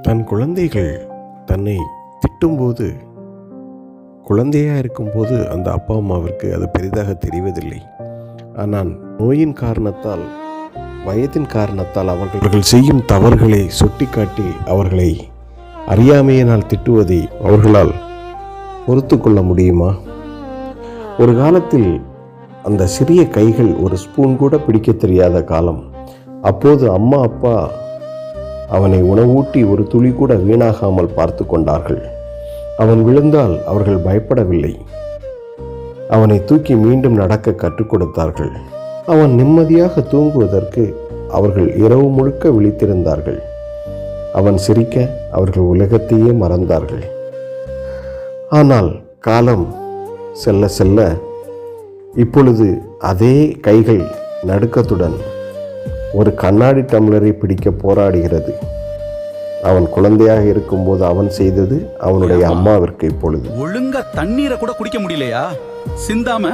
தன் குழந்தைகள் தன்னை திட்டும்போது, குழந்தையாக இருக்கும்போது அந்த அப்பா அம்மாவிற்கு அது பெரிதாக தெரிவதில்லை. ஆனால் நோயின் காரணத்தால், வயதின் காரணத்தால் அவர்கள் செய்யும் தவறுகளை சுட்டிக்காட்டி அவர்களை அறியாமையினால் திட்டுவதை அவர்களால் பொறுத்து கொள்ள முடியுமா? ஒரு காலத்தில் அந்த சிறிய கைகள் ஒரு ஸ்பூன் கூட பிடிக்க தெரியாத காலம். அப்போது அம்மா அப்பா அவனை உணவூட்டி ஒரு துளி கூட வீணாகாமல் பார்த்து கொண்டார்கள். அவன் விழுந்தால் அவர்கள் பயப்படவில்லை. அவனை தூக்கி மீண்டும் நடக்க கற்றுக் கொடுத்தார்கள். அவன் நிம்மதியாக தூங்குவதற்கு அவர்கள் இரவு முழுக்க விழித்திருந்தார்கள். அவன் சிரிக்க அவர்கள் உலகத்தையே மறந்தார்கள். ஆனால் காலம் செல்ல செல்ல இப்பொழுது அதே கைகள் நடுக்கத்துடன் ஒரு கண்ணாடி டம்ளரை பிடிக்க போராடுகிறது. அவன் குழந்தையாக இருக்கும்போது அவன் செய்தது அவனுடைய அம்மாவிற்கு இப்பொழுது. ஒழுங்கா தண்ணீரை கூட குடிக்க முடியலையா? சிந்தாம.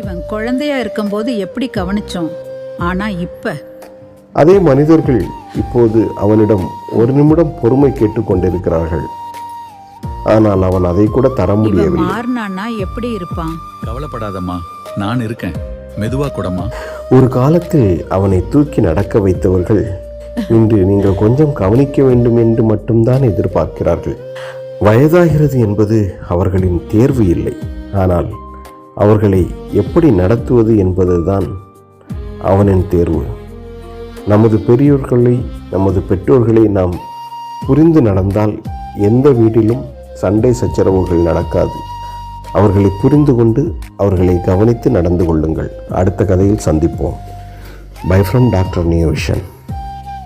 இவன் குழந்தையா இருக்கும்போது எப்படி கவனிச்சோம், ஆனா இப்ப அதே மனிதர்கள் இப்போது அவனிடம் ஒரு நிமிடம் பொறுமை கேட்டுக்கொண்டிருக்கிறார்கள். ஆனால் அவன் அதை கூட தர இவன் முடியவில்லை. மாறினான்னா எப்படி இருப்பான்? கவலைப்படாதம்மா, நான் இருக்கேன். மெதுவா கூடமா. ஒரு காலத்தில் அவனை தூக்கி நடக்க வைத்தவர்கள் இன்று நீங்கள் கொஞ்சம் கவனிக்க வேண்டும் என்று மட்டும்தான் எதிர்பார்க்கிறார்கள். வயதாகிறது என்பது அவர்களின் தேர்வு இல்லை, ஆனால் அவர்களை எப்படி நடத்துவது என்பதுதான் அவனின் தேர்வு. நமது பெரியோர்களை, நமது பெற்றோர்களை நாம் புரிந்து நடந்தால் எந்த வீட்டிலும் சண்டை சச்சரவுகள் நடக்காது. அவர்களை புரிந்து கொண்டு அவர்களை கவனித்து நடந்து கொள்ளுங்கள். அடுத்த கதையில் சந்திப்போம். Bye from doctor நியோவிஷன்.